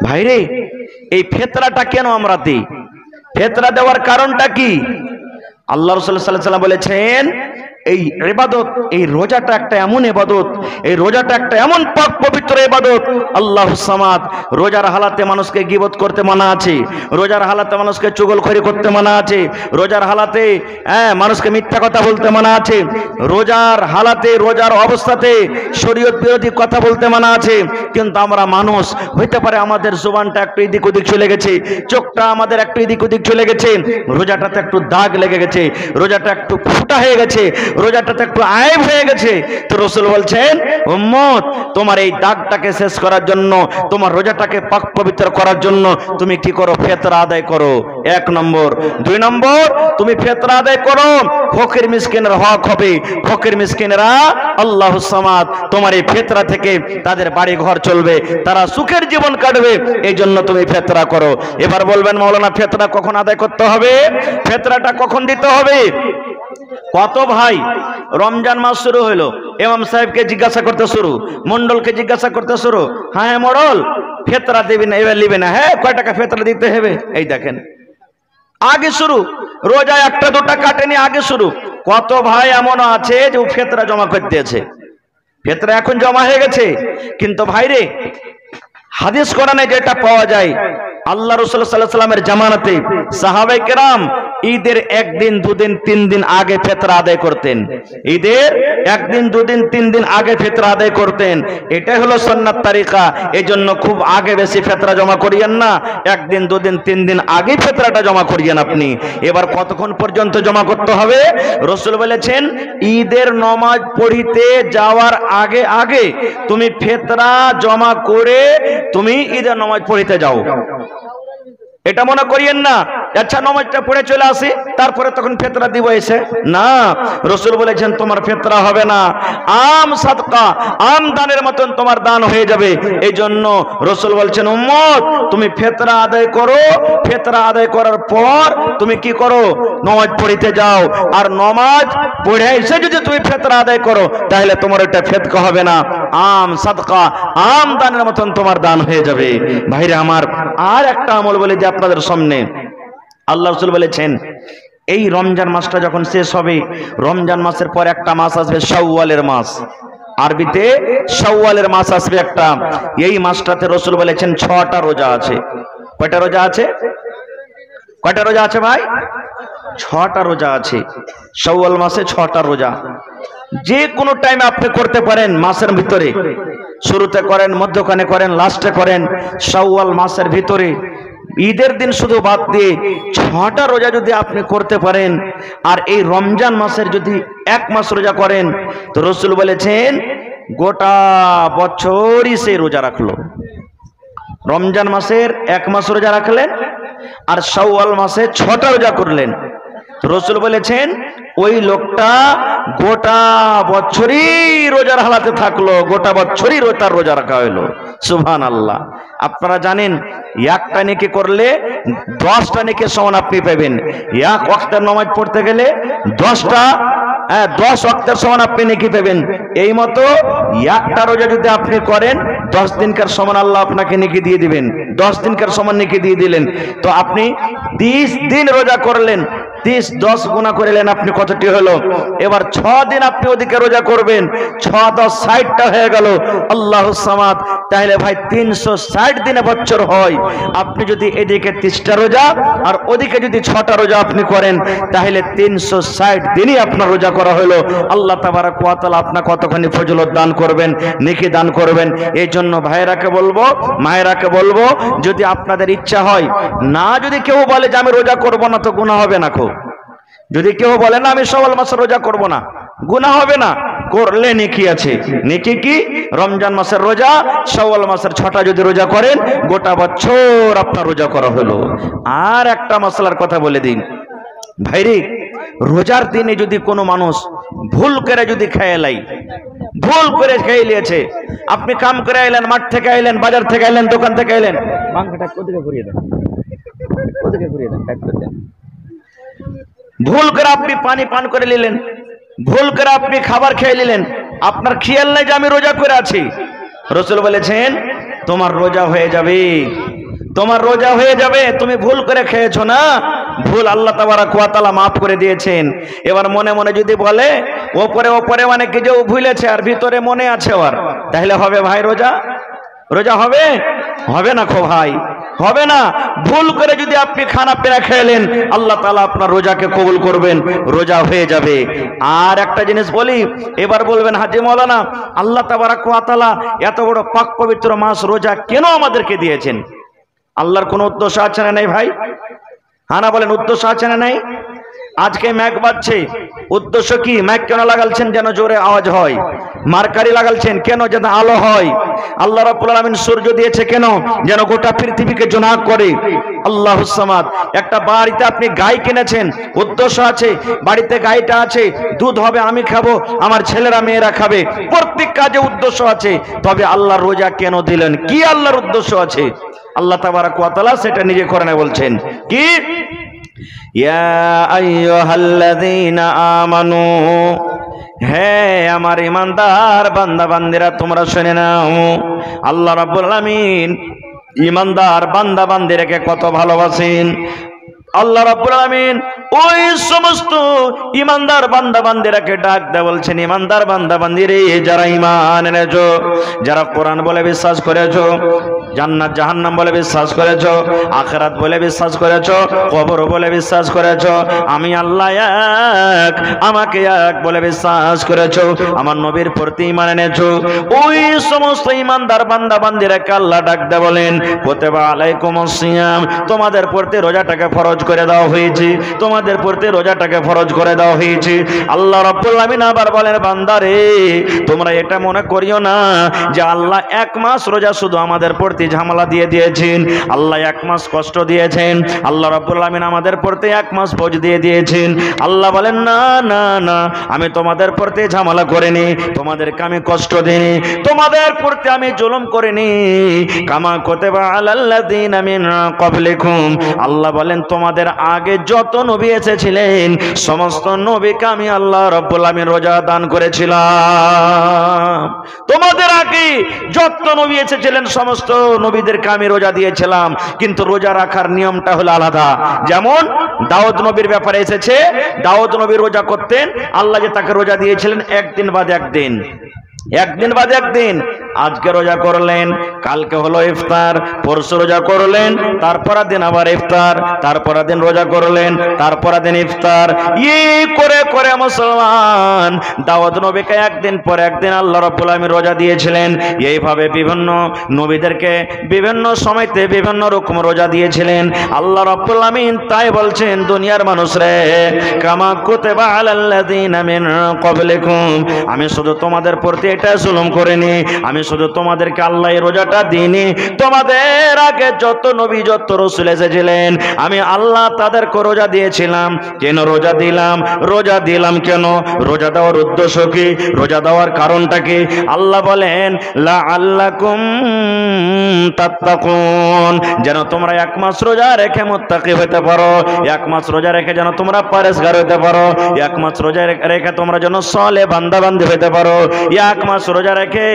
ভাইরে, এই ফিতরাটা কেন আমরা দিই? ফিতরা দেওয়ার কারণটা কি? আল্লাহ রাসূল সাল্লাল্লাহু আলাইহি ওয়াসাল্লাম বলেছেন, এই ইবাদত, এই রোজাটা একটা এমন ইবাদত, এই রোজাটা একটা এমন পাক পবিত্র ইবাদত। আল্লাহুস সামাদ। রোজার হালাতে মানুষকে গীবত করতে মানা আছে, রোজার হালাতে মানুষকে চুগলখড়ি করতে মানা আছে, রোজার হালাতে মানুষকে মিথ্যা কথা বলতে মানা আছে, রোজার হালাতে, রোজার অবস্থাতে শরীয়ত বিরোধী কথা বলতে মানা আছে। কিন্তু আমরা মানুষ, হইতে পারে আমাদের জবানটা একটু এদিক ওদিক চলে গেছে, চোখটা আমাদের একটু এদিক ওদিক চলে গেছে, রোজাটাতে একটু দাগ লেগে গেছে, রোজাটা একটু ফুটা হয়ে গেছে, রোজাটাতে একটু আয়েব হয়ে গেছে। তো রাসূল বলছেন, উম্মত, তোমার এই দাগটাকে শেষ করার জন্য, তোমার রোজাটাকে পাক পবিত্র করার জন্য তুমি কি করো? ফিতরা আদায় করো। 1 নম্বর। 2 নম্বর, তুমি ফিতরা আদায় করো, ফকির মিসকিনের হক হবে। ফকির মিসকিনেরা আল্লাহুস সামাদ, তোমার এই ফিতরা থেকে তাদের বাড়ি ঘর চলবে, তারা সুখের জীবন কাটবে, এই জন্য তুমি ফিতরা করো। এবার বলবেন, মাওলানা ফিতরা কখন আদায় করতে হবে? ফিতরাটা কখন দিতে হবে? কত ভাই রমজান মাস শুরু হইলো, ইমাম সাহেবকে জিজ্ঞাসা করতে শুরু, মন্ডলকে জিজ্ঞাসা করতে শুরু, হ্যাঁ মন্ডল ফিতরা দিবি না, এবার নিবি না, হ্যাঁ কয় টাকা ফিতরা দিতে হবে? এই দেখেন, আগে শুরু, রোজা 1টা 2টা কাটেনি, আগে শুরু। কত ভাই এমন আছে যে ফিতরা জমা করতেছে, ফিতরা এখন জমা হয়ে গেছে। কিন্তু ভাইরে, হাদিস কোরআনে যেটা পাওয়া যায়, আল্লাহ রাসূল সাল্লাল্লাহু আলাইহি ওয়াসাল্লামের জামানাতে সাহাবায়ে কেরাম ঈদের 1 দিন 2 দিন 3 দিন আগে ফিতরা আদায় করতেন। ঈদের 1 দিন 2 দিন 3 দিন আগে ফিতরা আদায় করতেন। এটাই হলো সুন্নাত তরিকা। এজন্য খুব আগে বেশি ফিতরা জমা করিয়েন না, 1 দিন 2 দিন 3 দিন আগে ফিতরাটা জমা করিয়েন আপনি। এবার কতক্ষণ পর্যন্ত জমা করতে হবে? রাসূল বলেছেন, ঈদের নামাজ পড়িতে যাওয়ার আগে আগে তুমি ফিতরা জমা করে তুমি ঈদের নামাজ পড়িতে যাও। এটা মনে করিয়েন না আচ্ছা নামাজটা পড়ে চলে আসি তারপরে তখন ফিতরা দিব এসে, না। রাসূল বলেছেন তোমার ফিতরা হবে না, আম সাদকা, আম দানের মতন তোমার দান হয়ে যাবে। এই জন্য রাসূল বলছেন, উম্মত তুমি ফিতরা আদায় করো, ফিতরা আদায় করার পর তুমি কি করো? নামাজ পড়িতে যাও। আর নামাজ পড়ে এসে যদি তুমি ফিতরা আদায় করো তাহলে তোমার এটা ফিতকা হবে না, আম সাদকা, আম দানের মতন তোমার দান হয়ে যাবে। ভাইরা আমার, আর একটা আমল বলে যে আপনাদের সামনে, আল্লাহ রাসূল বলেছেন, এই রমজান মাসটা যখন শেষ হবে, রমজান মাসের পর একটা মাস আসবে শাওয়ালের মাস, আরবিতে শাওয়ালের মাস আসবে একটা। এই মাসটাতে রাসূল বলেছেন 6টা রোজা আছে। কয়টা রোজা আছে? কয়টা রোজা আছে ভাই? 6টা রোজা আছে। শাওয়াল মাসে 6টা রোজা, যে কোনো টাইমে আপনি করতে পারেন মাসের ভিতরে, শুরুতে করেন, মধ্যখানে করেন, লাস্টে করেন। শাওয়াল মাসের ভিতরে ঈদের দিন শুধু বাদ দিয়ে 6টা রোজা যদি আপনি করতে পারেন, আর এই রমজান মাসের যদি 1 মাস রোজা করেন, তো রাসূল বলেছেন গোটা বছরই সে রোজা রাখলো। রমজান মাসের 1 মাস রোজা রাখলেন আর শাওয়াল মাসে 6টা রোজা করলেন, রাসূল বলেছেন ওই লোকটা গোটা বছরই রোজার হালাতে থাকলো, গোটা বছরই তার রোজা রাখা হইলো। সুবহানাল্লাহ। আপনারা জানেন একটা নেকি করলে 10টা নেকি সমান আপনি পাবেন। 1 ওয়াক্তের নামাজ পড়তে গেলে 10টা 10 ওয়াক্তের সমান আপনি নেকি পাবেন। এই মতো একটা রোজা যদি আপনি করেন 10 দিনকার সমান আল্লাহ আপনাকে নেকি দিয়ে দিবেন। 10 দিনকার সমান নেকি দিয়ে দিলেন। তো আপনি 30 দিন রোজা করলেন, 30 10 গুণা করলেন, আপনি কতটি হলো? এবার 6 দিন আপনি ওদিকে রোজা করবেন, 6 10 60টা হয়ে গেল। আল্লাহুস সামাদ। তাহলে ভাই 360 দিনে বছর হয়। আপনি যদি এদিকে 30টা রোজা আর ওদিকে যদি 6টা রোজা আপনি করেন, তাহলে 360 দিনই আপনার রোজা করা হলো। আল্লাহ তাবারক ওয়া তাআলা আপনাকে কতখানি ফজিলত দান করবেন, নেকি দান করবেন। এই জন্য ভাইরাকে বলবো, মায়েরাকে বলবো, যদি আপনাদের ইচ্ছা হয়, না যদি কেউ বলে যে আমি রোজা করব না, তো গুনাহ হবে না। যদি কেউ বলে না আমি শাওয়াল মাসের রোজা করব না, গুনাহ হবে না, করলে নেকি আছে। নেকি কি? রমজান মাসের রোজা, শাওয়াল মাসের 6টা যদি রোজা করেন, গোটা বছর আপনার রোজা করা হলো। আর একটা মশলার কথা বলে দিন ভাইরে, রোজার দিনে যদি কোনো মানুষ ভুল করে যদি খেয়ে লাই, ভুল করে খেয়ে নিয়েছে, আপনি কাম করে আইলেন, মাঠ থেকে আইলেন, বাজার থেকে আইলেন, দোকান থেকে আইলেন, পাঙ্খাটা ওদিকে ঘুরিয়ে দেন, ওদিকে ঘুরিয়ে দেন, প্যাক করে দেন। ভুল করে আপনি পানি পান করে নিলেন, ভুল করে আপনি খাবার খেয়ে নিলেন, আপনার খেয়াল নাই যে আমি রোজা করে আছি। রাসূল বলেছেন তোমার রোজা হয়ে যাবে, তোমার রোজা হয়ে যাবে, তুমি ভুল করে খেয়েছো না, ভুল আল্লাহ তাবারক ওয়া তাআলা মাফ করে দিয়েছেন। এবার মনে মনে যদি বলে ওপরে ওপরে মানে কি যে ভুলেছে আর ভিতরে মনে আছে ওর, তাহলে হবে ভাই রোজা? রোজা হবে? হবে না খো ভাই, হবে না। ভুল করে যদি আপনি খানা পেরা খেলেন, আল্লাহ তাআলা আপনার রোজাকে কবুল করবেন, রোজা হয়ে যাবে। আর একটা জিনিস বলি, এবার বলবেন হাজী মাওলানা, আল্লাহ তাবারক ওয়া তাআলা এত বড় পাক পবিত্র মাস রোজা কেন আমাদেরকে দিয়েছেন? আল্লাহর কোনো উদ্দেশ্য আছে না নাই ভাই? হ্যাঁ না বলেন, উদ্দেশ্য আছে না নাই? আজকে ম্যাক বাজছে, উদ্দেশ্য কি? ম্যাক কেন লাগালছেন? যেন জোরে আওয়াজ হয়। মার্কারি লাগালছেন কেন? যেন আলো হয়। আল্লাহ রাব্বুল আলামিন সূর্য দিয়েছে কেন? যেন গোটা পৃথিবীকে জোনাক করে। আল্লাহুস সামাদ। একটা বাড়িতে আপনি গাই কিনেছেন, উদ্দেশ্য আছে, বাড়িতে গাইটা আছে, দুধ হবে, আমি খাবো, আমার ছেলেরা মেয়েরা খাবে, প্রত্যেক কাজে উদ্দেশ্য আছে। তবে আল্লাহ রোজা কেন দিলেন? কি আল্লাহর উদ্দেশ্য আছে? আল্লাহ তাবারক ওয়া তাআলা সেটা নিজে কোরআনে বলছেন কি, ইয়া আইয়ুহাল্লাযীনা আমানু, হে আমার ঈমানদার বান্দা বান্দিরা তোমরা শুনে নাও, আল্লাহ রাব্বুল আলামিন ঈমানদার বান্দা বান্দিরাকে কত ভালোবাসেন। আল্লাহ রাব্বুল আলামিন ওই সমস্ত ঈমানদার বান্দা বান্দিরাকে ডাক দেয়া বলছেন, ঈমানদার বান্দা বান্দিরে, যারা ঈমান এনেছো, যারা কোরআন বলে বিশ্বাস করেছো, জান্নাত জাহান্নাম বলে বিশ্বাস করেছো, আখিরাত বলে বিশ্বাস করেছো, কবর বলে বিশ্বাস করেছো, আমি আল্লাহ এক, আমাকে এক বলে বিশ্বাস করেছো, আমার নবীর প্রতি ঈমান এনেছো, ওই সমস্ত ঈমানদার বান্দা বান্দিরাকে আল্লাহ ডাক দেয়া বলেন, কুতিবা আলাইকুমুস সিয়াম, তোমাদের প্রতি রোজাটাকে ফরজ করে দেওয়া হয়েছে, তোমাদের প্রতি রোজাটাকে ফরজ করে দেওয়া হয়েছে। আল্লাহ রাব্বুল আলামিন আবার বলেন, বান্দারে তোমরা এটা মনে করিও না যে আল্লাহ এক মাস রোজা শুধু আমাদের প্রতি ঝামেলা দিয়ে দিয়েছেন, আল্লাহ এক মাস কষ্ট দিয়েছেন, আল্লাহ রাব্বুল আলামিন আমাদের প্রতি এক মাস বোঝ দিয়ে দিয়েছেন। আল্লাহ বলেন, না না না, আমি তোমাদের প্রতি ঝামেলা করিনি, তোমাদেরকে আমি কষ্ট দিইনি, তোমাদের প্রতি আমি জুলুম করিনি, কামা কুতিবা আলাল্লাযীনা মিন ক্বাবলিকুম, আল্লাহ বলেন তোমাদের আগে যত নবী এসেছিলেন সমস্ত নবীকে আমি আল্লাহ রাব্বুল আলামিন রোজা দান করেছিলাম। তোমাদের আগে যত নবী এসেছিলেন সমস্ত নবীদেরকে আমি রোজা দিয়েছিলাম, কিন্তু রোজা রাখার নিয়মটা হলো আলাদা। যেমন দাউদ নবীর ব্যাপারে এসেছে, দাউদ নবী রোজা করতেন, আল্লাহ যে তাকে রোজা দিয়েছিলেন একদিন বাদে একদিন, একদিন বাদে একদিন। আজকে রোজা করলেন, কালকে হলো ইফতার, পরশু রোজা করলেন, তারপরের দিন আবার ইফতার, তারপরের দিন রোজা করলেন, তারপরের দিন ইফতার, এই করে করে মুসলমান দাউদ নবীকে একদিন পর একদিন আল্লাহ রাব্বুল আলামিন রোজা দিয়েছিলেন। এইভাবে বিভিন্ন নবীদেরকে বিভিন্ন সময়তে বিভিন্ন রকম রোজা দিয়েছিলেন আল্লাহ রাব্বুল আলামিন। তাই বলছেন, দুনিয়ার মানুষরে, কামা কুতিবা আলাল্লাযীনা মিন ক্বাবলিকুম, আমি শুধু তোমাদের প্রতি এটা জুলুম করিনি, আমি শুধু তোমাদেরকে আল্লাহ এই রোজাটা দিইনি, তোমাদের আগে যত নবী যত রাসূল এসেছিলেন আমি আল্লাহ তাদেরকে রোজা দিয়েছিলাম। কেন রোজা দিলাম? রোজা দিলাম কেন? রোজা দেওয়ার উদ্দেশ্য কি? রোজা দেওয়ার কারণটা কি? আল্লাহ বলেন, লাআল্লাকুম তাত্তাকুন, যেন তোমরা এক মাস রোজা রেখে মুত্তাকি হতে পারো, এক মাস রোজা রেখে যেন তোমরা পরেশগার হতে পারো, এক মাস রোজা রেখে তোমরা যেন সালেহ বান্দা বান্দি হতে পারো, এক মাস রোজা রেখে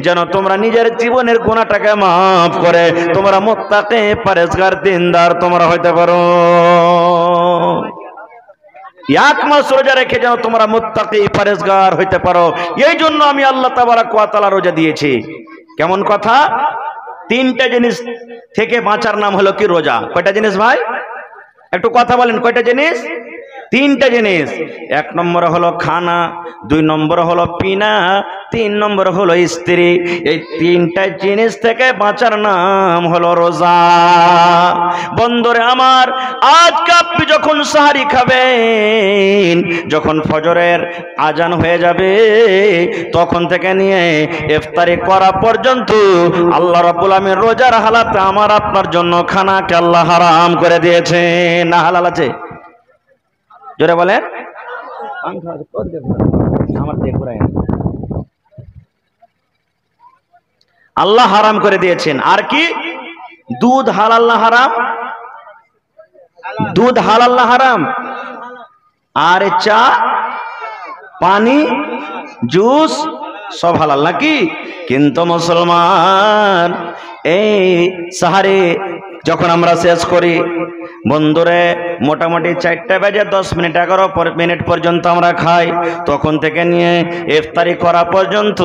যেন তোমরা নিজের জীবনের গুনাহটাকে মাফ করে তোমরা মুত্তাকি পরেশগার দিনদার তোমরা হতে পারো। এক মাস রোজা রেখে যেন তোমরা মুত্তাকি পরেশগার হইতে পারো, এই জন্য আমি আল্লাহ তাবারক ওয়া তাআলা রোজা দিয়েছি। কেমন কথা? তিনটা জিনিস থেকে বাঁচার নাম হলো কি? রোজা। কয়টা জিনিস ভাই? একটু কথা বলেন, কয়টা জিনিস? তিনটা জিনিস। এক নম্বর হলো খানা, দুই নম্বর হলো পিনা, তিন নম্বর হলো স্ত্রী। এই তিনটা জিনিস থেকে বাঁচার নাম হলো রোজা। বন্ধুরে আমার, আজকে আপনি যখন সাহারি খাবেন, যখন ফজরের আজান হয়ে যাবে তখন থেকে নিয়ে ইফতারি করা পর্যন্ত আল্লাহ রাব্বুল আলামিন রোজার হালাতে আমার আপনার জন্য খানাকে আল্লাহ হারাম করে দিয়েছে। না হালাল আছে? জোরে বলেন। আল্লাহ হারাম করে দিয়েছেন। আর কি? দুধ হালাল না হারাম? দুধ হালাল না হারাম? আর চা, পানি, জুস সব হালাল নাকি? কিন্তু মুসলমান এই সাহারি যখন আমরা শেষ করি বন্ধুরে, মোটামুটি 4টা বেজে 10 মিনিট 11 মিনিট পর্যন্ত আমরা খাই। তখন থেকে নিয়ে ইফতারি করা পর্যন্ত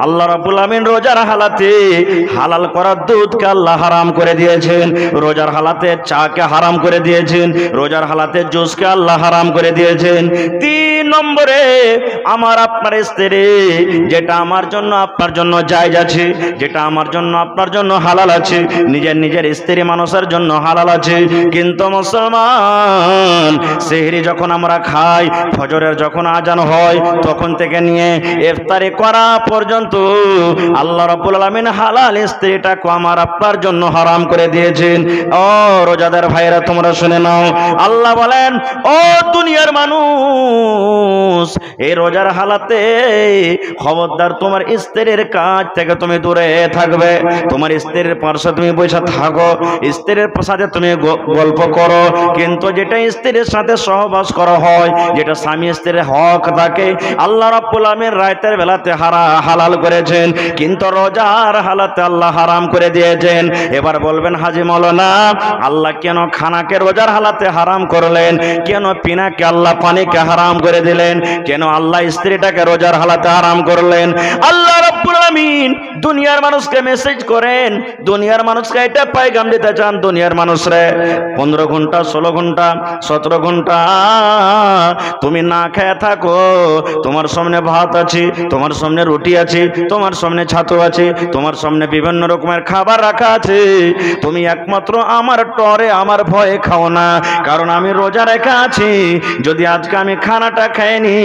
আল্লাহ রাব্বুল আমিন রোজার হালাতে হালাল করা দুধকে আল্লাহ হারাম করে দিয়েছেন, রোজার হালাতে চাকে হারাম করে দিয়েছেন, রোজার হালাতে জুসকে আল্লাহ হারাম করে দিয়েছেন। 3 নম্বরে আমার আপনার স্ত্রী, যেটা আমার জন্য আপনার জন্য জায়েজ আছে, যেটা আমার জন্য আপনার জন্য হালাল আছে, নিজের স্ত্রী মানুষের জন্য হালাল আছে। কিন্তু মুসলমান, সেহরি যখন আমরা খাই, ফজরের যখন আজান হয়, তখন থেকে নিয়ে ইফতারি করা পর্যন্ত আল্লাহ রাব্বুল আলামিন হালাল স্ত্রীটাকে আমার আপনার জন্য হারাম করে দিয়েছেন। ও রোজাদার ভাইরা, তোমরা শুনে নাও, আল্লাহ বলেন, ও দুনিয়ার মানুষ, এই রোজার হালাতে খবরদার তোমার স্ত্রীর কাছ থেকে তুমি দূরে থাকবে। তোমার স্ত্রীর পাশে তুমি বসে থাকো, স্ত্রীর সাথে তুমি গল্প করো, কিন্তু যেটা স্ত্রীর সাথে সহবাস করা হয়, যেটা স্বামী স্ত্রীর হক থাকে, আল্লাহ রাব্বুল আমিন রাতের বেলাতে হালাল করেছেন, কিন্তু রোজার হালাতে আল্লাহ হারাম করে দিয়েছেন। এবার বলবেন, হাজী মাওলানা, আল্লাহ কেন খানাকে রোজার হালাতে হারাম করলেন? কেন পিনাকে আল্লাহ পানিকে হারাম করে দিলেন? কেন আল্লাহ স্ত্রীটাকে রোজার হালাতে হারাম করলেন? আল্লাহ রাব্বুল আমিন দুনিয়ার মানুষকে মেসেজ করেন, দুনিয়ার মানুষকে এটা পয়গাম দিতে চান, দুনিয়ার মানুষরে 15 ঘন্টা 16 ঘন্টা 17 ঘন্টা তুমি না খেয়ে থাকো, তোমার সামনে ভাত আছে, তোমার সামনে রুটি আছে, তোমার সামনে ছাতু আছে, তোমার সামনে বিভিন্ন রকমের খাবার রাখা আছে, তুমি একমাত্র আমার টরে আমার ভয়ে খাও না, কারণ আমি রোজা রেখে আছি। যদি আজকে আমি খানাটা খাইনি,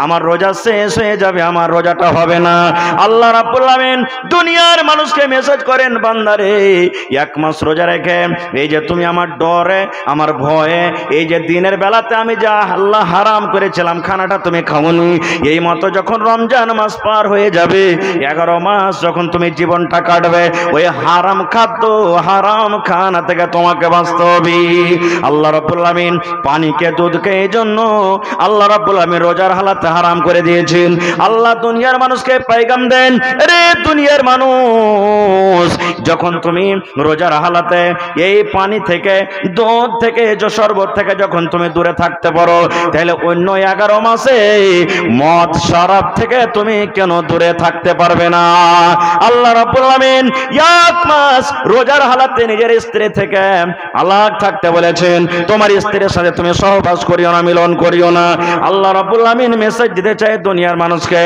আমার রোজা শেষ হয়ে যাবে, আমার রোজাটা হবে না। আল্লাহ রাব্বুল আমিন দুনিয়ার মানুষকে মেসেজ করেন, বান্দারে 1 মাস রোজা রেখে এই যে তুমি আমার ডরে আমার ভয়ে এই যে দিনের বেলাতে আমি যা আল্লাহ হারাম করেছিলাম খানাটা তুমি খাওনি, এই মতো যখন রমজান মাস পার হয়ে যাবে, 11 মাস যখন তুমি জীবনটা কাটবে, ওই হারাম খাদ্য হারাম খানা থেকে তোমাকে বাঁচতে হবে। আল্লাহ রাব্বুল আমিন পানিকে দুধকে এই জন্য আল্লাহ রাব্বুল আমিন রোজার হালাতে হারাম করে দিয়েছেন। আল্লাহ দুনিয়ার মানুষকে পয়গাম দেন, রে দুনিয়ার মানুষ, যখন তুমি রোজার হালাতে এই পানি থেকে দুধ থেকে শরবত থেকে যখন তুমি দূরে থাকতে পারো, তাহলে অন্য 11 মাসে মদ শরাব থেকে তুমি কেন দূরে থাকতে পারবে না? আল্লাহ রাব্বুল আমিন 1 মাস রোজার হালাতে নিজের স্ত্রী থেকে আলাদা থাকতে বলেছেন। তোমার স্ত্রীর সাথে তুমি সহবাস করিও না, মিলন করিও না। আল্লাহ রাব্বুল আমিন মেসেজ দিতে চায় দুনিয়ার মানুষকে,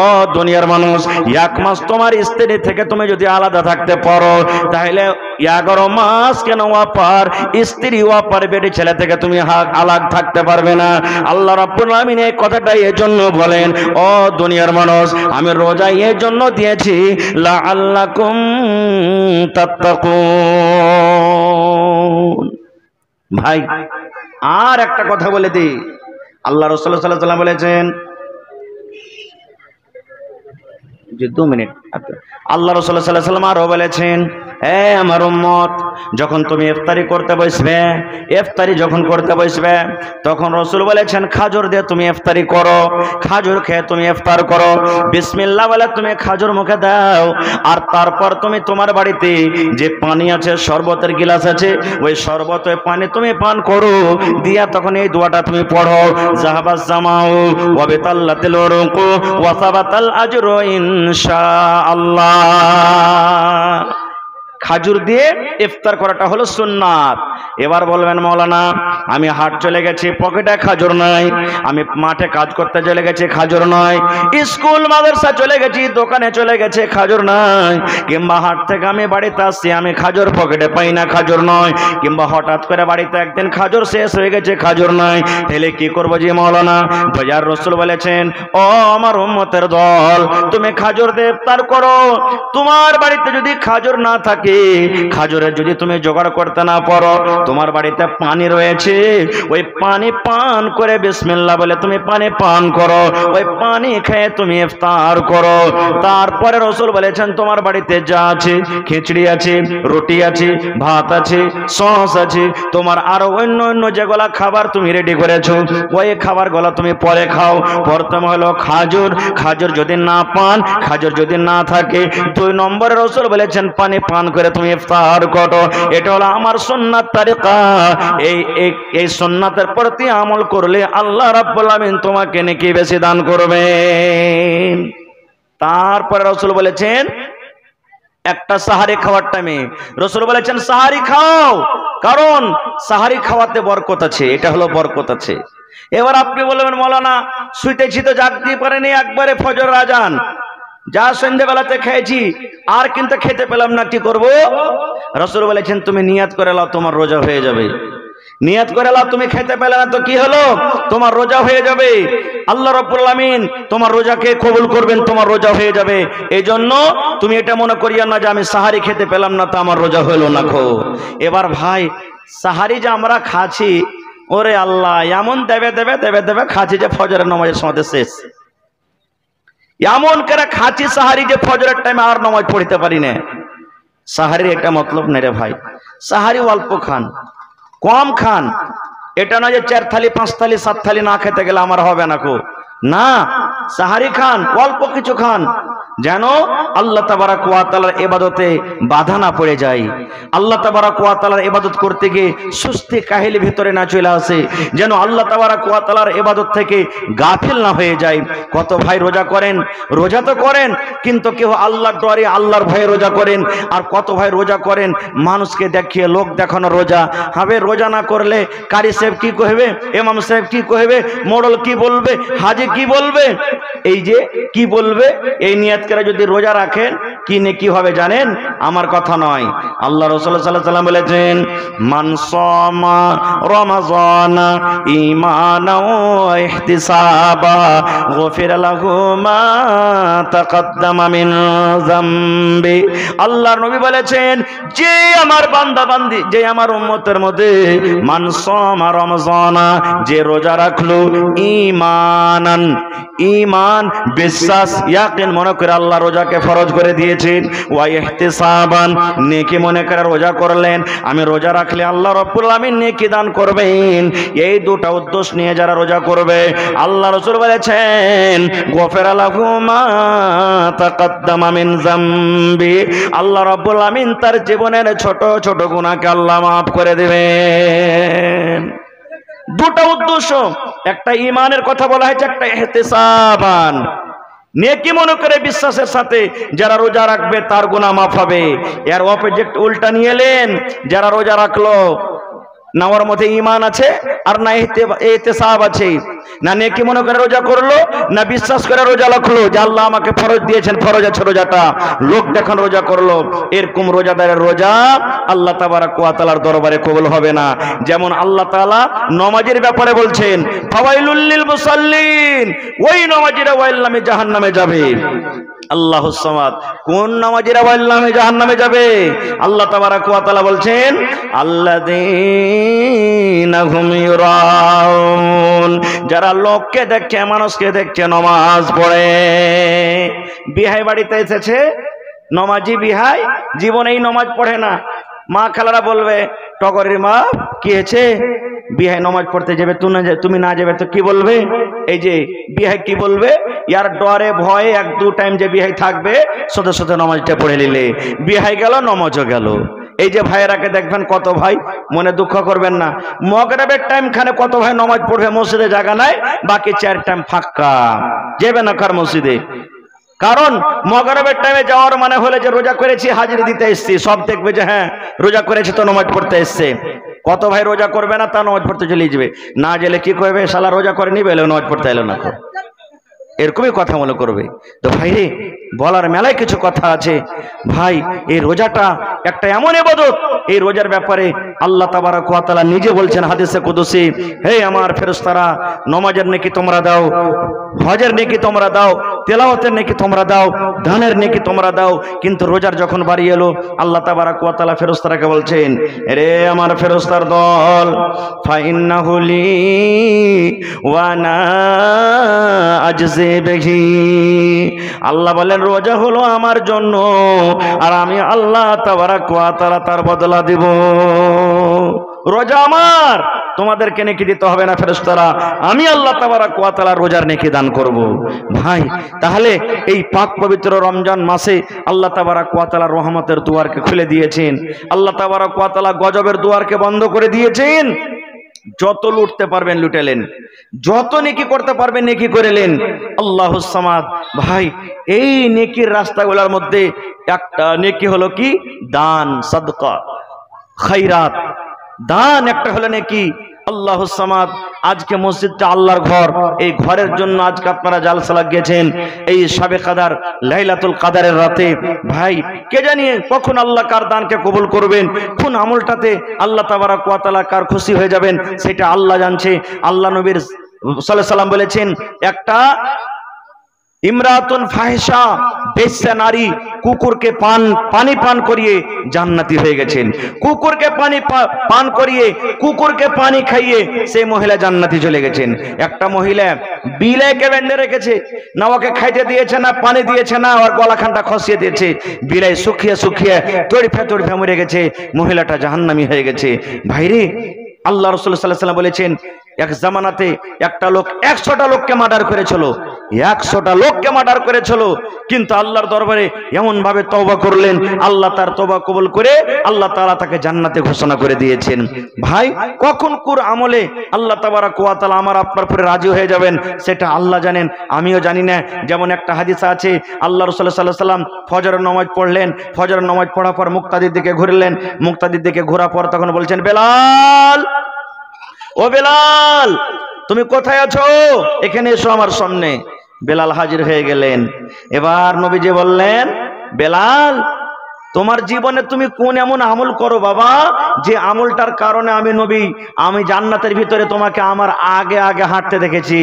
ও দুনিয়ার মানুষ, 1 মাস তোমার স্ত্রী থেকে তুমি যদি আলাদা থাকতে পারো, তাহলে 11 মাস কেন ওয়াপার স্ত্রী ওয়াপার বেটি ছেলে থেকে তুমি আলাদা থাকতে পারবে না? আল্লাহ রাব্বুল আমিন এই কথাটাই এর জন্য বলেন, ও দুনিয়ার মানুষ, আমি রোজা এর জন্য দিয়েছি লাআল্লাকুম তাত্তাকুন। ভাই আর একটা কথা বলে দিই, আল্লাহ রাসূল সাল্লাল্লাহু আলাইহি ওয়াসাল্লাম বলেছেন, যে 2 মিনিট, আল্লাহ রাসূল সাল্লাল্লাহু আলাইহি ওয়াসাল্লাম আরো বলেছেন, এ আমার উম্মত, যখন তুমি ইফতারি করতে বসবে, ইফতারি যখন করতে বসবে, তখন রাসূল বলেছেন খাজুর দিয়ে তুমি ইফতারি করো, খাজুর খেয়ে তুমি ইফতার করো, বিসমিল্লাহ বলে তুমি খাজুর মুখে দাও, আর তারপর তুমি তোমার বাড়িতে যে পানি আছে, শরবতের গিলাস আছে, ওই শরবত ওই পানি তুমি পান করো, দিয়া তখন এই দোয়াটা তুমি পড়ো, যাহাবাস জামাউ ওয়া বিতাল্লাতিল উরুকু ওয়া সাবাতাল আজরু ইনশাআল্লাহ। খাজুর দিয়ে ইফতার করাটা হলো সুন্নাত। এবার বলবেন, মাওলানা আমি হাট চলে গেছি, পকেটে খাজুর নাই, আমি মাঠে কাজ করতে চলে গেছি, খাজুর নয়, স্কুল মাদ্রাসা চলে গেছি, দোকানে চলে গেছে, খাজুর নাই, কিংবা হাট থেকে আমি বাড়িতে আসছি, আমি খাজুর পকেটে পাই না, খাজুর নয়, কিংবা হঠাৎ করে বাড়িতে একদিন খাজুর শেষ হয়ে গেছে, খাজুর নাই, তাহলে কি করবো? জি মাওলানা, দয়ার রাসূল বলেছেন, ও আমার উম্মতের দল, তুমি খাজুর দিয়ে ইফতার করো। তোমার বাড়িতে যদি খাজুর না থাকে, খাজুরের যদি তুমি জোগাড় করতে না পারো, তোমার বাড়িতে পানি রয়েছে, ওই পানি পান করে বিসমিল্লাহ বলে তুমি পানি পান করো, ওই পানি খেয়ে তুমি ইফতার করো। তারপরে রাসূল বলেছেন, তোমার বাড়িতে যা আছে, খিচড়ি আছে, রুটি আছে, ভাত আছে, সস আছে, তোমার আরো অন্য অন্য যেগুলা খাবার তুমি রেডি করেছো, ওই খাবারগুলো তুমি পরে খাও। প্রথম হলো খাজুর, খাজুর যদি না পান, খাজুর যদি না থাকে, 2 নম্বরে রাসূল বলেছেন পানি পান করে করে তুমি ইফতার করো। এটা হলো আমার সুন্নাত তরিকা। এই সুন্নাতের প্রতি আমল করলে আল্লাহ রাব্বুল আমিন তোমাকে নেকি বেশি দান করবেন। তারপরে রাসূল বলেছেন একটা সাহারি খাওয়ার টাইমে রাসূল বলেছেন সাহারি খাও, কারণ সাহারি খাওয়াতে বরকত আছে। এটা হলো বরকত আছে। এবার আপনি বলবেন মাওলানা শুইতেছি তো জাগতে পারেনি, একবারে ফজর আজান, যা সন্ধ্যাবেলাতে খেয়েছি আর কিন্তু খেতে পেলাম না, কি করব? রাসূল বলেছেন তুমি নিয়াত করে নাও, তোমার রোজা হয়ে যাবে। নিয়াত করে নাও, তুমি খেতে পেলে না তো কি হলো, তোমার রোজা হয়ে যাবে। আল্লাহ রাব্বুল আমিন তোমার রোজাকে কবুল করবেন, তোমার রোজা হয়ে যাবে। এই জন্য তুমি এটা মনে করিয়া না যে আমি সাহারি খেতে পেলাম না তো আমার রোজা হলো না। এবার ভাই সাহারি যে আমরা খাচ্ছি, ওরে আল্লাহ এমন দেবে দেবে দেবে দেবে খাচ্ছি যে ফজরের নামাজের সময় শেষ। এমন করে খাচ্ছি সাহারি যে ফজরের টাইমে আর নামাজ পড়তে পারি না। সাহারির একটা মতলব নেই রে ভাই। সাহারি অল্প খান, কম খান। এটা নয় যে 4 থালি 5 থালি 7 থালি না খেতে গেলে আমার হবে না না, সাহারি খান, অল্প কিছু খান, যেন আল্লাহ তাবারাক ওয়া তাআলার ইবাদতে বাধা না পড়ে যায়। আল্লাহ তাবারাক ওয়া তাআলার ইবাদত করতে গিয়ে সুস্তি কাহিলি ভিতরে না চলে আসে, যেন আল্লাহ তাবারাক ওয়া তাআলার ইবাদত থেকে গাফিল না হয়ে যায়। কত ভাই রোজা করেন, রোজা তো করেন কিন্তু কেউ আল্লাহর ডরে আল্লাহর ভয়ে রোজা করেন, আর কত ভাই রোজা করেন মানুষকে দেখিয়ে, লোক দেখানো রোজা। হবে রোজা না করলে কারি সাহেব কি কইবে, ইমাম সাহেব কি কইবে, মোড়ল কি বলবে, হাজি কি বলবে, এই যে কি বলবে, এই নিয়ত করে যদি রোজা রাখেন কি নেকি হবে জানেন? আমার কথা নয়, আল্লাহ রাসূল সাল্লাল্লাহু আলাইহি ওয়াসাল্লাম বলেছেন মান সামা রমাযানা ঈমানাও ওয়া ইহতিসাবা গফিরা লাহু মা তাকাদ্দামা মিন যামবি। আল্লাহর নবী বলেছেন যে আমার বান্দা বান্দি, যে আমার উম্মতের মধ্যে মান সামা রমাযানা, যে রোজা রাখলো ঈমানান, ঈমান বিশ্বাস ইয়াকিন মনে করে আল্লাহ রোজাকে ফরজ করে দিয়েছেন, ওয়া ইহতিসাবান নেকি মনে করে রোজা করলেন, আমি রোজা রাখলে আল্লাহ রাব্বুল আমিন নেকি দান করবেন। এই দুটো উদ্দেশ্য নিয়ে যারা রোজা করবে আল্লাহ রাসূল বলেছেন গফিরা লাহু মা তাকাদ্দামা মিন যামবি, আল্লাহ রাব্বুল আমিন তার জীবনের ছোট ছোট গুনাহকে আল্লাহ মাফ করে দিবেন। দুটো উদ্দেশ্য, একটা ঈমানের কথা বলা হয়েছে, একটা ইহতিসাবান নেকি মনে করে বিশ্বাসের সাথে যারা রোজা রাখবে তার গুনাহ মাফ হবে। এর অপোজিট উল্টা নিয়ে এলেন, যারা রোজা রাখলো না ওর মধ্যে ঈমান আছে আর না ইহতিসাব আছে, না নেকি মনে করে রোজা করলো, না বিশ্বাস করে রোজা রাখলো যে আল্লাহ আমাকে ফরজ দিয়েছেন, ফরজ আছে রোজাটা, লোক দেখান রোজা করলো, এরকম রোজাদারের রোজা আল্লাহ তাবারাক ওয়া তাআলার দরবারে কবুল হবে না। যেমন আল্লাহ তাআলা নামাজের ব্যাপারে বলছেন ফাওয়াইলুল লিল মুসাল্লিন, ওই নামাজীরা ওয়াইল্লামে জাহান্নামে যাবে। আল্লাহুস সামাদ, কোন নামাজীরা ওয়াইল্লামে জাহান্নামে যাবে? আল্লাহ তাবারাক ওয়া তাআলা বলছেন আল্লাযীনা হুম ইউরাউন, যারা লোককে দেখছে, মানুষকে দেখছে নামাজ পড়ে। বিহাই বাড়িতে এসেছে, নামাজি বিহাই জীবনেই নামাজ পড়ে না। মা খালারা বলবে টগরের মা কি হয়েছে, বিহাই নামাজ পড়তে যাবে, তুমি না যাবে তো কি বলবে? এই যে বিহাই কি বলবে, ইয়ার ডরে ভয়ে 1-2 টাইম যে বিহাই থাকবে সোজা সোজা নামাজটা পড়ে নিলে বিহাই গেল, নামাজও গেল। এই যে ভাইয়েরাকে দেখবেন কত ভাই, মনে দুঃখ করবেন না, মগরিবের টাইম খানে কত ভাই নামাজ পড়বে, মসজিদে জায়গা নাই, বাকি 4 টাইম ফাঁকা, যাবে না কার মসজিদে। কারণ মগরিবের টাইমে যাওয়ার মানে হলে যে রোজা করেছি, হাজিরি দিতে এসেছি, সব দেখবে যে হ্যাঁ রোজা করেছে তো নামাজ পড়তে এসছে। কত ভাই রোজা করবে না, তা নামাজ পড়তে চলে যাবে, না গেলে কি করবে, শালা রোজা করে নিবে, এলো নামাজ পড়তে এলো না, এরকমই কথা মনে করবে। তো ভাই রে, বলার মেলায় কিছু কথা আছে ভাই। এই রোজাটা একটা এমন ইবাদত, এই রোজার ব্যাপারে আল্লাহ তাবারাক ওয়া তাআলা নিজে বলছেন হাদিসে কুদসি, হে আমার ফেরেশতারা, নামাজের নেকি তোমরা দাও, হজের নেকি তোমরা দাও, তেলাওয়াতের নেকি তোমরা দাও, দানের নেকি তোমরা দাও, কিন্তু রোজার যখন বাড়ি এলো আল্লাহ তাবারাক ওয়া তাআলা ফেরেশতারাকে বলছেন রে আমার ফেরেশতার দল, ফাইন্নাহু লি ওয়া আনা আজজি বিহি, আল্লাহ বলেন রোজা হলো আমার জন্য আর আমি আল্লাহ তাবারাক ওয়া তাআলা তার বদলা দেব। রোজা আমার, তোমাদেরকে নেকি দিতে হবে না ফেরেশতারা, আমি আল্লাহ তাবারক ওয়া তাআলা রোজার নেকি দান করব। ভাই তাহলে এই পাক পবিত্র রমজান মাসে আল্লাহ তাবারক ওয়া তাআলা রহমতের দুয়ারকে খুলে দিয়েছেন, আল্লাহ তাবারক ওয়া তাআলা গজবের দুয়ারকে বন্ধ করে দিয়েছেন। যত লুটতে পারবেন লুটেলেন, যত নেকি করতে পারবেন নেকি করেলেন। আল্লাহুস সামাদ। ভাই এই নেকির রাস্তাগুলোর মধ্যে একটা নেকি হলো কি দান, সাদকা, খায়রাত। দান একটা হলো নেকি। আল্লাহুস সামাদ। আজকে মসজিদটা আল্লাহর ঘর, এই ঘরের জন্য আজকে আপনারা জালসা লাগিয়েছেন এই শবে কদর লাইলাতুল কদরের রাতে। ভাই কে জানি কখন আল্লাহ কার দানকে কবুল করবেন, কোন আমলটাতে আল্লাহ তাবারক ওয়া তাআলা কার খুশি হয়ে যাবেন সেটা আল্লাহ জানছে। আল্লাহ নবীর সাল্লাল্লাহু আলাইহি সাল্লাম বলেছেন, একটা ইমরাতুন ফাহিশা, বেশ্যা নারী, কুকুরকে পানি পান করিয়ে জান্নাতি হয়ে গেছেন। কুকুরকে পান করিয়ে, কুকুরকে পানি খাইয়ে সেই মহিলা জান্নাতি চলে গেছেন। একটা মহিলা বিলাইকে বেঁধে রেখেছে, না ওকে খাইতে দিয়েছে, না পানি দিয়েছে, না ওর গলাখানটা খসিয়ে দিয়েছে, বিলাই শুকিয়ে শুকিয়ে তড়িফে মরে গেছে, মহিলাটা জাহান্নামী হয়ে গেছে। ভাইরে আল্লাহ রাসূল সাল্লাল্লাহু আলাইহি ওয়াসাল্লাম বলেছেন, এক জামানাতে একটা লোক 100টা লোককে মার্ডার করেছিল, 100টা লোককে মার্ডার করেছিল, কিন্তু আল্লাহর দরবারে এমন ভাবে তওবা করলেন, আল্লাহ তার তওবা কবুল করে আল্লাহ তাআলা তাকে জান্নাতে ঘোষণা করে দিয়েছেন। ভাই কখন কোন আমলে আল্লাহ তাবারক ওয়া তাআলা আমার আপনার উপরে রাজি হয়ে যাবেন সেটা আল্লাহ জানেন, আমিও জানি না। যেমন একটা হাদিস আছে, আল্লাহ রাসূল সাল্লাল্লাহু আলাইহি ওয়াসাল্লাম ফজরের নামাজ পড়লেন, ফজরের নামাজ পড়ার পর মুক্তাদির দিকে ঘুরলেন, মুক্তাদির দিকে ঘোরার পর তখন বলছেন, বেলাল, ও বেলাল তুমি কোথায় আছো, এখানে এসো আমার সামনে। বেলাল হাজির হয়ে গেলেন। এবার নবীজি বললেন, বেলাল তোমার জীবনে তুমি কোন এমন আমল করো বাবা, যে আমলটার কারণে আমি জান্নাতের ভিতরে তোমাকে আমার আগে আগে হাঁটতে দেখেছি।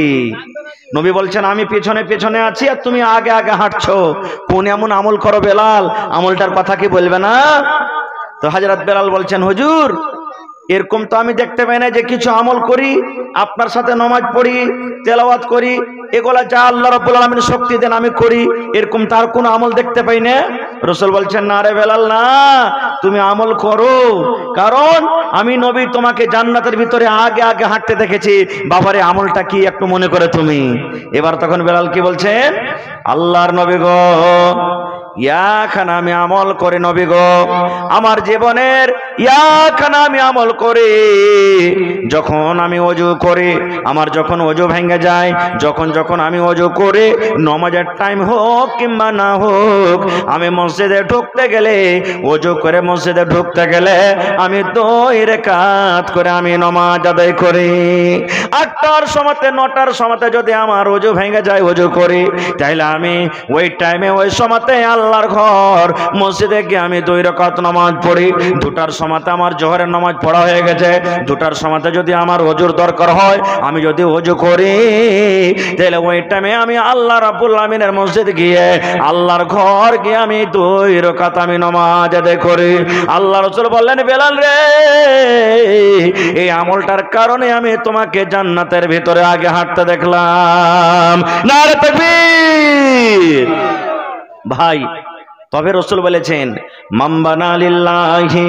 নবী বলছেন, আমি পেছনে পেছনে আছি আর তুমি আগে আগে হাঁটছো, কোন এমন আমল করো বেলাল, আমলটার কথা কি বলবে না? তো হযরত বেলাল বলছেন, হুজুর এরকম তো আমি দেখতে পাই না যে কিছু আমল করি, আপনার সাথে নামাজ পড়ি, তেলাওয়াত করি, এগুলা যা আল্লাহ রাব্বুল আলামিন শক্তি দেন আমি করি, এরকম তার কোনো আমল দেখতে পাই না। রাসূল বলছেন, না রে বেলাল না, তুমি আমল করো, কারণ আমি নবী তোমাকে জান্নাতের ভিতরে আগে আগে হাঁটতে দেখেছি। বাবারে আমলটা কি একটু মনে করে তুমি। এবার তখন বেলাল কি বলছেন, আল্লাহর নবী গো, ইয়াখানা আমি আমল করে নবী গো, আমার জীবনের ইয়াখানা আমি আমল করে, যখন আমি ওযু করে, আমার যখন ওযু ভেঙে যায়, যখন আমি ওযু করে নামাজের টাইম হোক কিংবা না হোক, আমি মসজিদে ঢুকতে গেলে, ওযু করে মসজিদে ঢুকতে গেলে আমি 2 রাকাত করে আমি নামাজ আদায় করি। 8টার সময়তে 9টার সময়তে যদি আমার ওযু ভেঙে যায় ওযু করি, তাইলে আমি ওই টাইমে ওই সময়তে আল্লাহর ঘর মসজিদে গিয়ে আমি 2 রাকাত নামাজ পড়ি। 2টার সময়তে আমার জোহরের নামাজ পড়া হয়ে গেছে, 2টার সময়তে যদি আমার ওযুর দরকার হয়, আমি যদি ওযু করি, তাহলে ওই টাইমে আমি আল্লাহ রাব্বুল আমিনের মসজিদ গিয়ে, আল্লাহর ঘর গিয়ে আমি 2 রাকাত আমি নামাজ আদায় করি। আল্লাহ রাসূল বললেন, বেলাল রে, এই আমলটার কারণে আমি তোমাকে জান্নাতের ভিতরে আগে হাঁটতে দেখলাম। নারে তাকবীর। ভাই তবে রাসূল বলেছেন, মান বানা লিল্লাহি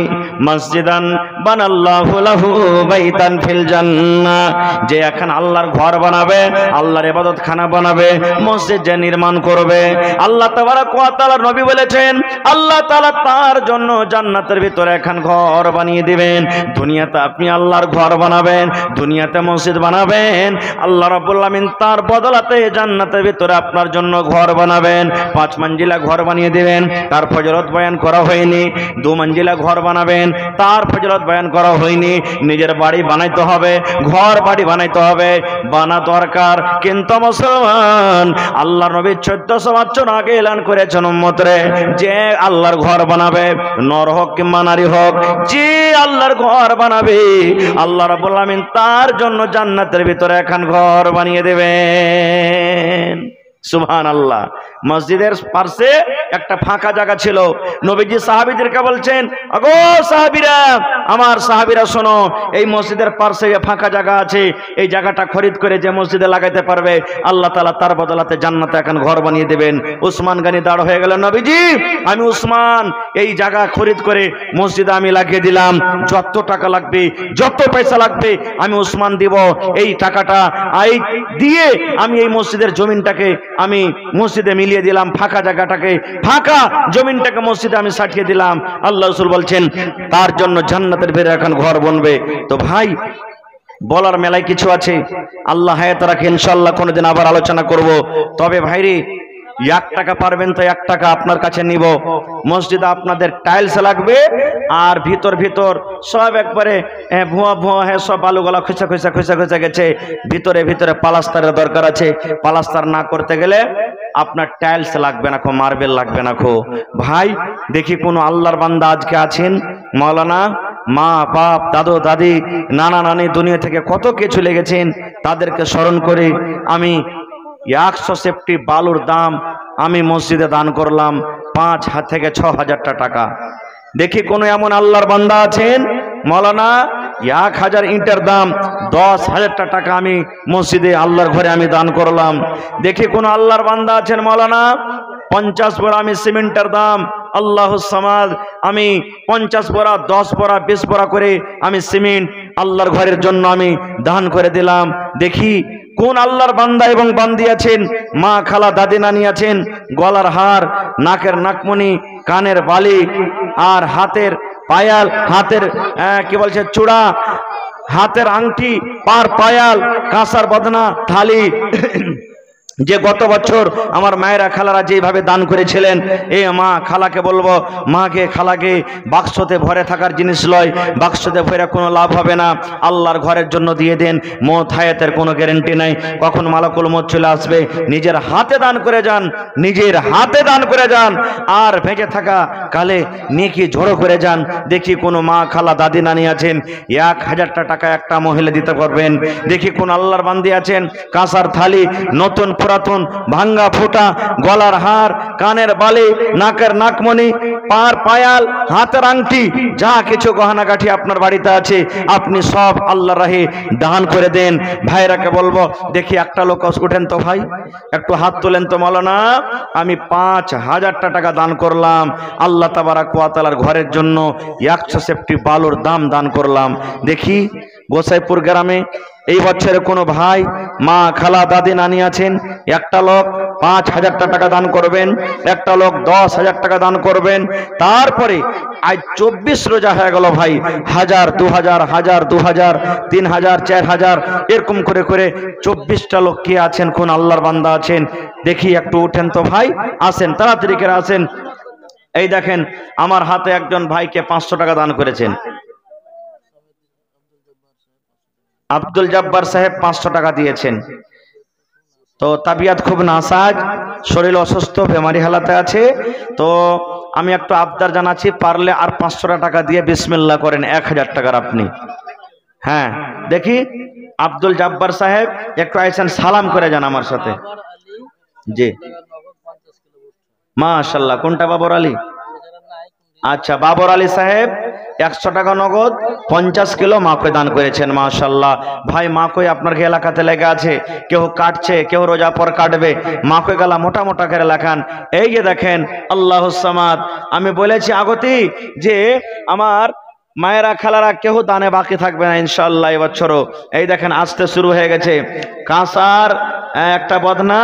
মসজিদান বানাল্লাহু লাহু বাইতান ফিল জান্নাহ, যে এখন আল্লাহর ঘর বানাবে, আল্লাহর ইবাদতখানা বানাবে, মসজিদ যে নির্মাণ করবে, আল্লাহ তাবারক ওয়া তাআলা নবী বলেছেন আল্লাহ তাআলা তার জন্য জান্নাতের ভিতরে এখন ঘর বানিয়ে দিবেন। দুনিয়াতে আপনি আল্লাহর ঘর বানাবেন, দুনিয়াতে মসজিদ বানাবেন, আল্লাহ রাব্বুল আমিন তার বদলাতে জান্নাতের ভিতরে আপনার জন্য ঘর বানাবেন। 5 মঞ্জিলা ঘর বানিয়ে দিবেন, তার ফজিলত বয়ান করা হয়নি। 2 মঞ্জিলা ঘর বানাবেন, তার ফজিলত বয়ান করা হয়নি। নিজের বাড়ি বানাইতে হবে, ঘর বাড়ি বানাইতে হবে, বানা দরকার। কিন্তু মুসলমান, আল্লাহর নবী 1400 বছর আগে এলান করেছেন উম্মতরে, যে আল্লাহর ঘর বানাবে, নর হোক কিংবা নারী হোক, যে আল্লাহর ঘর বানাবে, আল্লাহ রাব্বুল আমিন তার জন্য জান্নাতের ভিতরে এখন ঘর বানিয়ে দেবেন। সুবহানাল্লাহ। মসজিদের পাশে একটা ফাঁকা জায়গা ছিল। নবীজি সাহাবীদেরকে বলছেন, আগো সাহাবীরা, আমার সাহাবীরা শোনো, এই মসজিদের পাশে ফাঁকা জায়গা আছে, এই জায়গাটা খরিদ করে যে মসজিদে লাগাইতে পারবে আল্লাহ তাআলা তার বদলাতে জান্নাতে এখন ঘর বানিয়ে দেবেন। উসমান গনি দাঁড় হয়ে গেল, নবীজি আমি উসমান এই জায়গা খরিদ করে মসজিদে আমি লাগিয়ে দিলাম, যত টাকা লাগবে যত পয়সা লাগবে আমি উসমান দিব। এই টাকাটা এই দিয়ে আমি এই মসজিদের জমিনটাকে আমি মসজিদে মিলিয়ে দিলাম, ফাঁকা জায়গাটাকে, ফাঁকা জমিনটাকে মসজিদে আমি সাটিয়ে দিলাম। আল্লাহ রাসূল বলছেন তার জন্য জান্নাতের ভেতরে এখন ঘর বনবে। তো ভাই বলার মেলায় কিছু আছে, আল্লাহ হায়াত রাখে, ইনশাআল্লাহ কোনোদিন আবার আলোচনা করব। তবে ভাইরে 1 টাকা পারবেন তো 1 টাকা আপনার কাছে নিব। মসজিদে আপনাদের টাইলস লাগবে, আর ভিতর সব একবারে ভুয়া হ্যাঁ, সব বালুগুলা খোঁচা গেছে, ভিতরে প্লাস্টারের দরকার আছে। প্লাস্টার না করতে গেলে আপনার টাইলস লাগবে না, মার্বেল লাগবে না। ভাই দেখি কোনো আল্লাহর বান্দা আজকে আছেন, মাওলানা মা বাপ দাদু দাদি নানা নানি দুনিয়া থেকে কত কিছু লেগেছেন, তাদেরকে স্মরণ করে আমি 100 সেফটি বালুর দাম আমি মসজিদে দান করলাম 5 থেকে 6,000 টাকা। দেখি কোন এমন আল্লাহর বান্দা আছেন, মাওলানা 1000 ইটের দাম 10,000 টাকা আমি মসজিদে আল্লাহর ঘরে আমি দান করলাম। দেখি কোন আল্লাহর বান্দা আছেন, মাওলানা 50 বোরা আমি সিমেন্টের দাম আল্লাহুস সামাদ আমি 50 বোরা 10 বোরা 20 বোরা করে আমি সিমেন্ট আল্লাহর ঘরের জন্য আমি দান করে দিলাম। দেখি কোন আল্লাহর বান্দা এবং বান্দি আছেন, মা খালা দাদি নানি আছেন, গলার হার, নাকের নাকমণি, কানের বালি, আর হাতের পায়াল, হাতের কি বলছে চূড়া, হাতের আংটি, পার পায়াল, কাঁসার বদনা, থালি, যে গত বছর আমার মায়েরা খালারা যেভাবে দান করেছিলেন, এই মা খালাকে বলবো, মাকে খালাকে বাক্সতে ভরে থাকার জিনিস লয়, বাক্সতে ভরে কোনো লাভ হবে না, আল্লাহর ঘরের জন্য দিয়ে দেন। মৌত হায়াতের কোনো গ্যারেন্টি নাই, কখন মালাকুল মৌত চলে আসবে। নিজের হাতে দান করে যান, নিজের হাতে দান করে যান, আর ভেজে থাকা কালে নেকি ঝোড়ো করে যান। দেখি কোনো মা খালা দাদি নানি আছেন 1000 টাকা একটা মহিলা দিতে পারবেন। দেখি কোন আল্লাহর বান্দি আছেন, কাঁসার থালি, নতুন পুরাতন, ভাঙ্গা ফোটা, গলার হার, কানের বালি, নাকের নাকমণি, পার পায়াল, হাতের আংটি, যা কিছু গহনাগাঠি আপনার বাড়িতে আছে আপনি সব আল্লাহর রাহে দান করে দেন। ভাইরাকে বলবো, দেখি একটা লোক উঠেন তো ভাই, একটু হাত তোলেন তো। মাওলানা আমি 5000 টাকা দান করলাম আল্লাহ তাবারাক ওয়া তাআলার ঘরের জন্য, 100 সেফটি বালুর দাম দান করলাম। দেখি গোসাইপুর গ্রামে এই বছরে কোনো ভাই মা খালা দাদি নানি আছেন, একটা লোক 5000 টাকা দান করবেন, একটা লোক 10,000 টাকা দান করবেন। তারপরে আজ 24 রোজা হয়ে গেল ভাই, 1000 2000 1000 2000 3000 4000 এরকম করে 24টা লোক কে আছেন, কোন আল্লাহর বান্দা আছেন দেখি একটু উঠেন তো ভাই, আসেন তাড়াতাড়ি করে আসেন। এই দেখেন আমার হাতে একজন ভাইকে 500 টাকা দান করেছেন, আব্দুল জব্বার সাহেব 500 টাকা দিয়েছেন। তো তাবিয়াত খুব নাসাজ, শরীর অসুস্থ, বেমারি হালাতে আছে। তো আমি একটু আবদার জানাচ্ছি, পারলে আর 500 টাকা দিয়ে বিসমিল্লাহ করেন 1000 টাকার আপনি। হ্যাঁ দেখি আব্দুল জব্বার সাহেব একটু আইসেন, সালাম করে যান আমার সাথে। জি মাশাআল্লাহ, কোনটা বাবর আলী? আচ্ছা বাবর আলী সাহেব 100 টাকা নগদ 50 কিলো মাকে দান করেছেন। মাশাআল্লাহ ভাই, মাকে আপনার এলাকাতে লেগে আছে, কেউ কাটছে, কেউ রোজা পর কাটবে, মাকে গলা মোটা মোটা করে লেখান। এই যে দেখেন আল্লাহুস সামাদ, আমি বলেছি আগতেই যে আমার মায়েরা খালারা কেউ দানে বাকি থাকবে না ইনশাআল্লাহ এবছরও। এই দেখেন আসতে শুরু হয়ে গেছে, কাঁসার একটা বদনা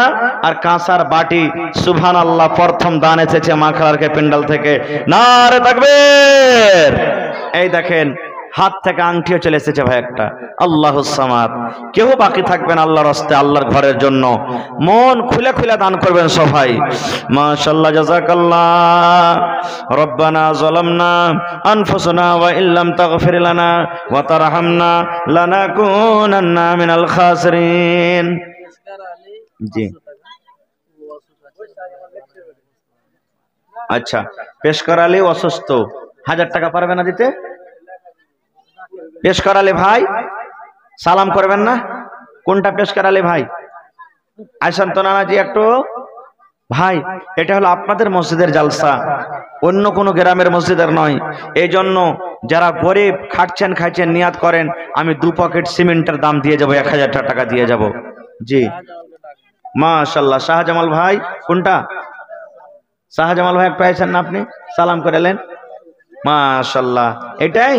আর কাঁসার বাটি, সুবহানাল্লাহ প্রথম দান এসেছে মা খালারকে পেন্ডাল থেকে, নারে তাকবীর। এই দেখেন হাত থেকে আংটিও চলে এসেছে ভাই একটা। আল্লাহুস সামাদ, কেউ বাকি থাকবেন আল্লাহর রাস্তায়, আল্লাহর ঘরের জন্য মন খুলে খুলে দান করবেন সবাই। মাশাআল্লাহ, জাযাকাল্লাহ। রব্বানা যালামনা আনফুসানা ওয়া ইল্লাম তাগফির লানা ওয়া তারহামনা লানাকুনান্না মিনাল খাসিরিন। জি আচ্ছা, পেশকার আলী অসুস্থ, 1000 টাকা পারবে না দিতে? পেশকার আলী ভাই সালাম করবেন না? কোনটা পেশকার আলী ভাই? আইসান তো নানাজি একটু। ভাই এটা হলো আপনাদের মসজিদের জালসা, অন্য কোনো গ্রামের মসজিদের নয়। এই জন্য যারা গরিব খাটছেন খাইছেন নিয়াত করেন আমি 2 পকেট সিমেন্টের দাম দিয়ে যাব, 1000 টাকা দিয়ে যাব। জি মাশাআল্লাহ। শাহজামাল ভাই কোনটা? শাহজামাল ভাই একটু আইছেন না আপনি, সালাম করে এলেন। মাশাআল্লাহ, এটাই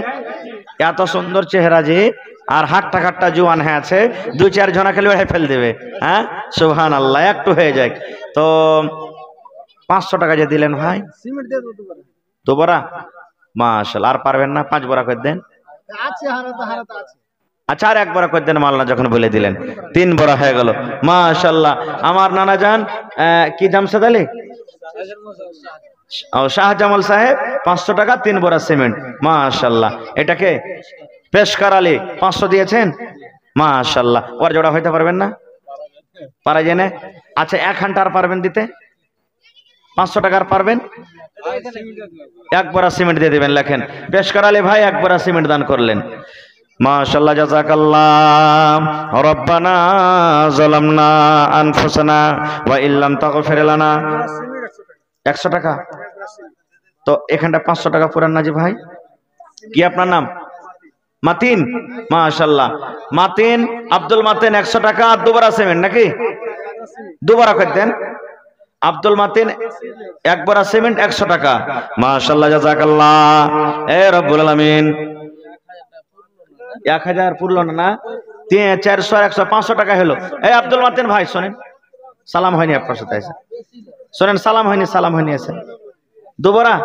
এত সুন্দর চেহারা যে, আর হাট্টা খাট্টা জোয়ান হয়ে আছে, 2-4 জনা খেলে ওহে ফেল দেবে। হ্যাঁ সুবহানাল্লাহ, একটু হয়ে যায় তো। 500 টাকা যে দিলেন ভাই, তো বড়া মাশাআল্লাহ। আর পারবেন না, 5 বড়া করে দেন। আচ্ছা আর 1 বড়া করে দেন, মালনা যখন বলে দিলেন 3 বড়া হয়ে গেল। মাশাআল্লাহ। আমার নানা জান কি জামশেদ আলী, শাহজামাল সাহেব 500 টাকা 3 বড়া সিমেন্ট। মাশাআল্লাহ। এটাকে পেশকার আলী 500 দিয়েছেন। মাশাআল্লাহ। ওর জোড়া হইতে পারবেন না, পারা যায় না। আচ্ছা 1 ঘন্টার পারবেন দিতে, 500 টাকার পারবেন, 1 বড়া সিমেন্ট দিয়ে দিবেন। লেখেন পেশকার আলী ভাই 1 বড়া সিমেন্ট দান করলেন। মাশাআল্লাহ, জাযাকাল্লাহ। রব্বানা যালামনা আনফুসানা ওয়া ইল্লাম তাগফির লানা। 100 টাকা তো এখানটা 500 টাকা পুরান নাজি ভাই। কি আপনার নাম? মাতিন। মাশাআল্লাহ। মাতিন, আব্দুল মাতিন 100 টাকা আর 2 বড়া সিমেন্ট নাকি? 2 বড়া করে দেন। আব্দুল মাতিন 1 বড়া সিমেন্ট 100 টাকা। মাশাআল্লাহ, জাযাকাল্লাহ। এ রব্বুল আলামিন 1000 পুরলো না, 400 100 500 টাকা হলো। এই আব্দুল মাতিন ভাই শোনেন, সালাম হয়নি আপনার সাথে আছে, শোনেন সালাম হয়নি আছে। 2 বড়া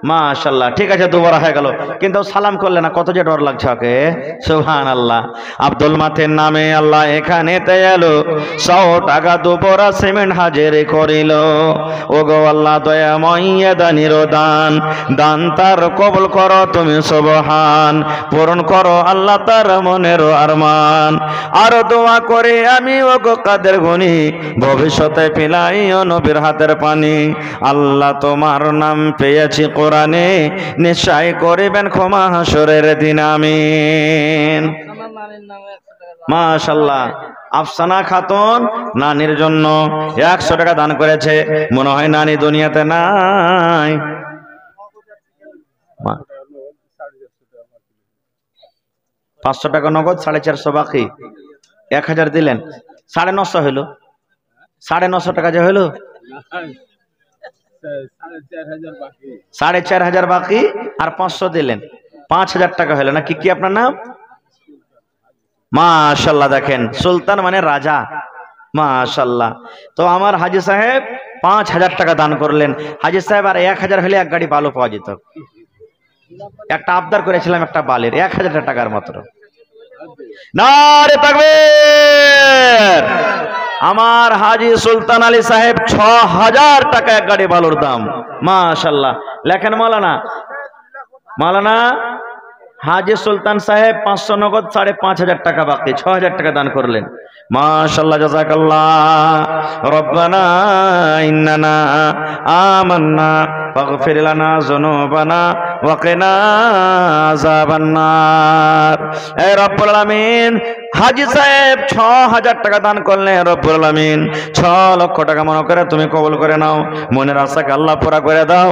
মাশাআল্লাহ, ঠিক আছে 2 বড়া হয়ে গেল। কিন্তু সালাম করলে না, কত যে ডর লাগছে ওকে। সুবহানাল্লাহ। আব্দুল মাতিন নামে আল্লাহ এখানে তে এলো, 100 টাকা 2 বড়া সিমেন্ট হাজির করিল। ও গো আল্লাহ দয়াময় দানির দান, দান তার কবুল করো তুমি সুবহান, পূরণ করো আল্লাহ তার মনের আরমান। আর দোয়া করে আমি ও গো কাদের গুনি, ভবিষ্যতে পিলাইও নবীর হাতের পানি। আল্লাহ তোমার নাম পেয়েছি কোরআনে, নিশ্চয় করিবেন ক্ষমা হাসরের দিন, আমিন। মাশাআল্লাহ। আফসানা খাতুন নানির জন্য 100 টাকা দান করেছে। মনে হয় নানি দুনিয়াতে নাই। 500 টাকা নগদ, 450 বাকি, 1000 দিলেন, 950 হইল। 950 টাকা যে হইল, 4500 বাকি আর 500 দিলেন, 5000 টাকা হইল নাকি? কি আপনার নাম? মাশাআল্লাহ। দেখেন সুলতান মানে রাজা। মাশাআল্লাহ। তো আমার হাজী সাহেব 5000 টাকা দান করলেন। হাজী সাহেব আর 1000 হলে 1 গাড়ি বালু পাওয়া যেত। একটা আবদার করেছিলাম একটা বালের, 1000 টাকার মাত্র। নারে তাকবীর। আমার হাজী সুলতান আলী সাহেব 6000 টাকা 1 গাড়ি বালুর দাম। মাশাআল্লাহ। লেখেন মাওলানা হাজী সুলতান সাহেব 500 নগদ, 5500 টাকা বাকি, 6000 টাকা দান করলেন। মাশাআল্লাহ, জাযাকাল্লাহ। রব্বানা ইন্নানা আমান্না ফাগফির লানা যুনুবানা ওয়া কিনা আযাবান নার। হে রব্বুল আলামিন, হাজী সাহেব 6000 টাকা দান করলেন। রব্বুল আলামিন 6 লক্ষ টাকা মনে করে তুমি কবুল করে নাও। মনের আশাকে আল্লাহ পুরা করে দাও।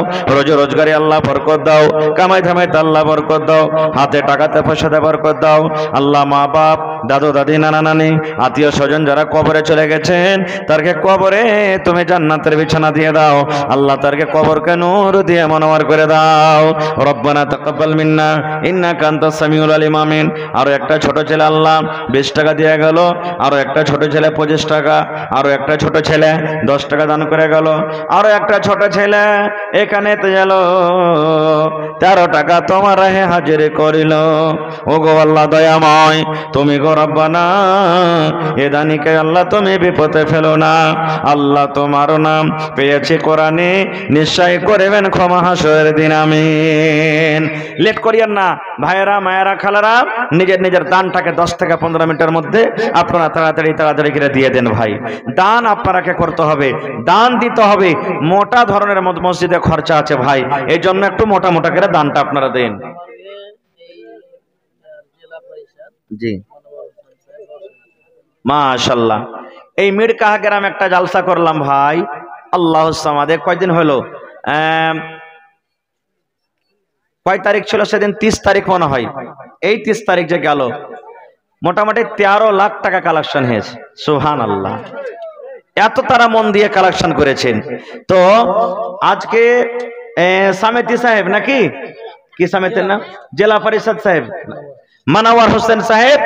রোজগারে আল্লাহ বরকত দাও। কামাই ধামাইতে আল্লাহ বরকত দাও। হাতে টাকাতে পয়সাতে বরকত দাও। আল্লাহ মা বাপ, দাদু দাদি, নানা নানি, আত্মীয় স্বজন যারা কবরে চলে গেছেন, তারকে কবরে তুমি জান্নাতের বিছানা দিয়ে দাও। আল্লাহ তারকে কবরকে নূর দিয়ে মনোয়ার করে দাও। রব্বানা তাকাব্বাল মিন্না ইন্নাকা আনতাস সামিউল আলিম, আমিন। আরো একটা ছোট ছেলে আল্লাহ 20 টাকা দিয়ে গেল। আরো একটা ছোট ছেলে 25 টাকা। আরো একটা ছোট ছেলে 10 টাকা দান করে গেল। আরো একটা ছোট ছেলে এখানে তো গেল 13 টাকা তোমার রাহে হাজির করিল। ও গো আল্লাহ দয়াময়, তুমি গো রব্বানা এ দানিকে আল্লাহ তুমি বিপদে ফেলো না। আল্লাহ তোমার নাম পেয়েছি কোরআনে, নিশ্চয় করবেন ক্ষমা হাসরের দিন, আমিন। লেট করিয়েন না ভাইয়েরা, মায়েরা, খালারা, নিজের দানটাকে 10 থেকে 15 মিনিটের মধ্যে আপনারা তাড়াতাড়ি করে দিয়ে দেন ভাই। দান আপনারাকে করতে হবে, দান দিতে হবে। মোটা ধরনের মসজিদে খরচা আছে ভাই, এই জন্য একটু মোটা মোটা করে দানটা আপনারা দেন। জি মাশাআল্লাহ। এই মিরকাহা গ্রামে একটা জালসা করলাম ভাই, আল্লাহ সামাদে কয়দিন হলো, কয় তারিখ ছিল সেদিন? 30 তারিখ মনে হয়। এই 30 তারিখ যে গেল, মোটামুটি 13 লাখ টাকা কালেকশন হয়েছে। সুবহানাল্লাহ, এত তারা মন দিয়ে কালেকশন করেছেন। তো আজকে সামেতি সাহেব নাকি কি সামেতের নাম, জেলা পরিষদ সাহেব মানাওয়ার হোসেন সাহেব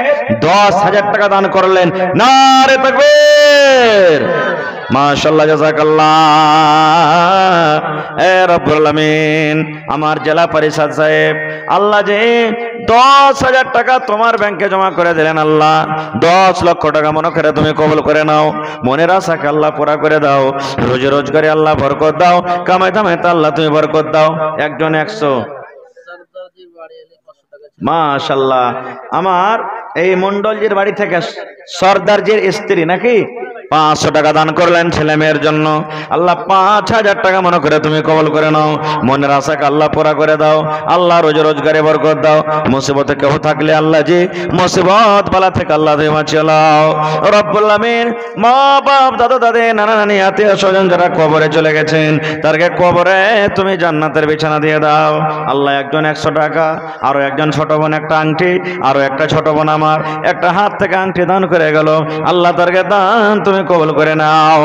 10,000 টাকা দান করলেন। নারে তাকবীর, মাশাআল্লাহ, জাযাকাল্লাহ এ রব্বুল আলামিন। আমার জেলা পরিষদ সাহেব, আল্লাহ যে 10,000 টাকা তোমার ব্যাংকে জমা করে দিলেন, আল্লাহ 10 লক্ষ টাকা মনে করে তুমি কবুল করে নাও। মনের আশাকে আল্লাহ পুরা করে দাও। রোজে রোজগারে আল্লাহ বরকত দাও। কামাই দামাইতে আল্লাহ তুমি বরকত দাও। একজন 100, মাশাআল্লাহ। আমার এই মন্ডলজির বাড়ি থেকে সর্দারজির স্ত্রী নাকি 500 টাকা দান করলেন ছেলে মেয়ের জন্য। আল্লাহ 5,000 টাকা মনে করে তুমি কবুল করে নাও। মনের আশাকে আল্লাহ পুরা করে দাও। আল্লাহ রোজ রোজগারে বরকত দাও। মুসিবতে কেউ থাকলে আল্লাহ জি মুসিবত বালা থেকে আল্লাহ তুমি বাঁচিয়ে নাও রব্বুল আলামিন। মা বাপ দাদা দাদি নানা নানি আত্মীয় স্বজন যারা কবরে চলে গেছেন, তাদেরকে কবরে তুমি জান্নাতের বিছানা দিয়ে দাও। আল্লাহ একজন 100 টাকা, আরো একজন ছোট বোন একটা আংটি, আরো একটা ছোট বোন আমার একটা হাত থেকে আংটি দান করে গেল। আল্লাহ তাদেরকে দান তুমি কবুল করে নাও।